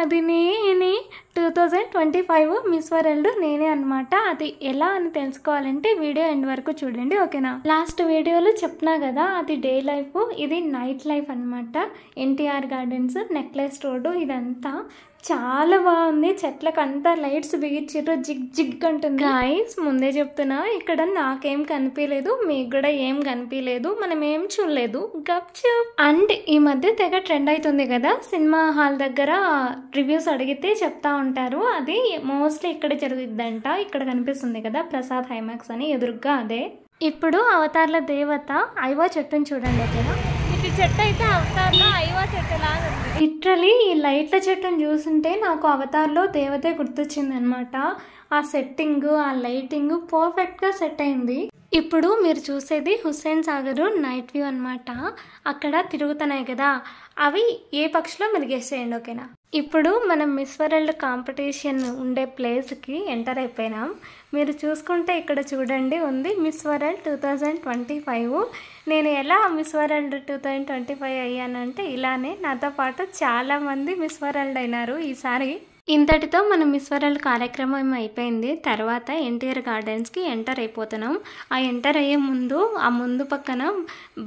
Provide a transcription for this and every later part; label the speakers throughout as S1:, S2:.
S1: అది నేనే 2025 miss world నేనే అనమాట. అది ఎలా అని తెలుసుకోవాలంటే వీడియో ఎండ్ వరకు చూడండి, ఓకేనా. లాస్ట్ వీడియోలో చెప్పినా కదా అది డే లైఫ్, ఇది నైట్ లైఫ్ అనమాట. ఎన్టీఆర్ గార్డెన్స్, నెక్లెస్ రోడ్డు, ఇదంతా చాలా బాగుంది. చెట్లకు అంతా లైట్స్ బిగించారు, జిగ్ జిగ్ అంటుంది. గాయ్స్ ముందే చెప్తున్నా, ఇక్కడ నాకేం కనిపించలేదు, మీకు కూడా ఏం కనిపించలేదు, మనం ఏం చూడలేదు, గప్చుప్. అండ్ ఈ మధ్య తెగ ట్రెండ్ అవుతుంది కదా, సినిమా హాల్ దగ్గర రివ్యూస్ అడిగితే చెప్తా ఉంటారు. అది మోస్ట్లీ ఇక్కడ జరుగుద్దంట. ఇక్కడ కనిపిస్తుంది కదా ప్రసాద్ హైమాక్స్ అని, ఎదురుగా అదే. ఇప్పుడు అవతార్ల దేవత ఐవా చెట్టుని చూడండి, ఓకేనా.
S2: ఈ చెట్టు అయితే అవతార్లో ఐవా చెట్టు లాగా ఉంది.
S1: లిటరలీ ఈ లైట్ల చెట్టును చూస్తుంటే నాకు అవతార్లో దేవతే గుర్తొచ్చింది అనమాట. ఆ సెట్టింగ్, ఆ లైటింగ్ పర్ఫెక్ట్గా సెట్ అయింది. ఇప్పుడు మీరు చూసేది హుస్సేన్ సాగర్ నైట్ వ్యూ అనమాట. అక్కడ తిరుగుతున్నాయి కదా, అవి ఏ పక్షిలో మీరు గెస్ చేయండి, ఓకేనా. ఇప్పుడు మనం మిస్ వరల్డ్ కాంపిటీషన్ ఉండే ప్లేస్కి ఎంటర్ అయిపోయినాం. మీరు చూసుకుంటే ఇక్కడ చూడండి ఉంది మిస్ వరల్డ్ 2025. నేను ఎలా మిస్ వరల్డ్ 2025 అయ్యానంటే ఇలానే నాతో పాటు చాలామంది మిస్ వరల్డ్ అయినారు ఈసారి. ఇంతటితో మన మిస్ వరల్డ్ కార్యక్రమం అయిపోయింది. తర్వాత ఎన్టీఆర్ గార్డెన్స్కి ఎంటర్ అయిపోతున్నాం. ఆ ఎంటర్ అయ్యే ముందు ఆ ముందు పక్కన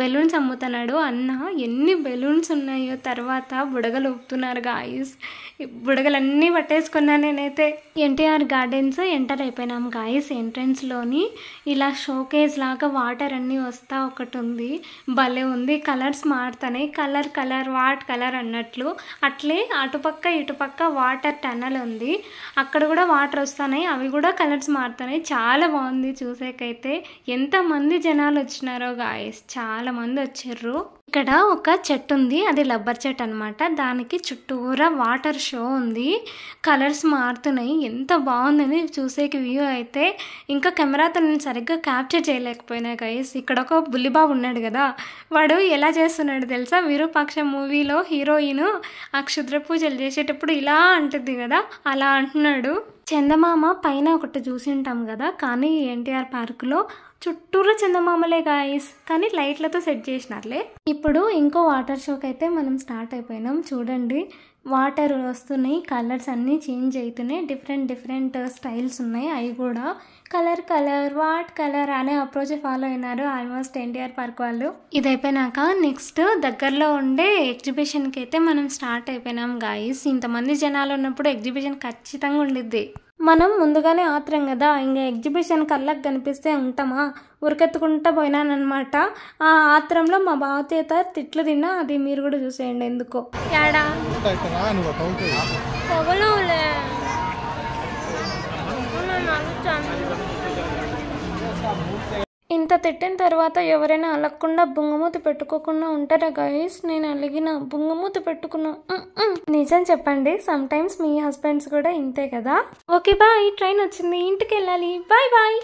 S1: బెలూన్స్ అమ్ముతున్నాడు అన్న. ఎన్ని బెలూన్స్ ఉన్నాయో. తర్వాత బుడగలు ఊపుతున్నారు గాయస్. బుడగలన్నీ పట్టేసుకున్నాను నేనైతే. ఎన్టీఆర్ గార్డెన్స్ ఎంటర్ అయిపోయినాం గాయస్. ఎంట్రన్స్లోని ఇలా షోకేజ్ లాగా వాటర్ అన్నీ వస్తా ఒకటి ఉంది, భలే ఉంది. కలర్స్ మారుతున్నాయి, కలర్ కలర్ వాట్ కలర్ అన్నట్లు. అట్లే అటుపక్క ఇటుపక్క వాటర్ టన్నల్ ఉంది, అక్కడ కూడా వాటర్ వస్తున్నాయి, అవి కూడా కలర్స్ మారుతున్నాయి. చాలా బాగుంది చూసేకైతే. ఎంతమంది జనాలు వచ్చినారో గాయస్, చాలా మంది వచ్చారు. ఇక్కడ ఒక చెట్టు ఉంది, అది రబ్బర్ చెట్టు అనమాట. దానికి చుట్టూరా వాటర్ షో ఉంది, కలర్స్ మారుతున్నాయి. ఎంత బాగుందని చూసేకి వ్యూ అయితే. ఇంకా కెమెరాతో నేను సరిగ్గా క్యాప్చర్ చేయలేకపోయినా గైస్. ఇక్కడ ఒక బుల్లిబాబు ఉన్నాడు కదా, వాడు ఎలా చేస్తున్నాడు తెలుసా, విరూపాక్ష మూవీలో హీరోయిన్ ఆ క్షుద్ర పూజలు చేసేటప్పుడు ఇలా అంటుంది కదా, అలా అంటున్నాడు. చందమామ పైన ఒకటి చూసింటాం కదా, కానీ ఎన్టీఆర్ పార్కులో చుట్టూరా చందమామలే గాయస్, కానీ లైట్లతో సెట్ చేసినారులే. ఇప్పుడు ఇంకో వాటర్ షోకి అయితే మనం స్టార్ట్ అయిపోయినాం. చూడండి వాటర్ వస్తున్నాయి, కలర్స్ అన్నీ చేంజ్ అవుతున్నాయి, డిఫరెంట్ స్టైల్స్ ఉన్నాయి. అవి కూడా కలర్ కలర్ వాట్ కలర్ అనే అప్రోచ్ ఫాలో అయినారు ఆల్మోస్ట్ ఎన్టీఆర్ పార్క్ వాళ్ళు. ఇది అయిపోయినాక నెక్స్ట్ దగ్గరలో ఉండే ఎగ్జిబిషన్కి అయితే మనం స్టార్ట్ అయిపోయినాం గాయస్. ఇంతమంది జనాలు ఉన్నప్పుడు ఎగ్జిబిషన్ ఖచ్చితంగా ఉండిద్ది. మనం ముందుగానే ఆత్రం కదా, ఇంకా ఎగ్జిబిషన్ కళ్ళకు కనిపిస్తే ఉంటామా, ఉరికెత్తుకుంటా పోయినానమాట. ఆ ఆత్రంలో మా బావతేత తిట్లు తిన్నా, అది మీరు కూడా చూసేయండి ఎందుకో. ఇంత తిట్టిన తర్వాత ఎవరైనా అలగకుండా బుంగమూతి పెట్టుకోకుండా ఉంటారా గైస్? నేను అలిగిన బుంగమూతి పెట్టుకున్నా. నిజం చెప్పండి, సమ్ టైమ్స్ మీ హస్బెండ్స్ కూడా ఇంతే కదా. ఓకే బాయ్, ట్రైన్ వచ్చింది, ఇంటికి వెళ్ళాలి. Bye bye.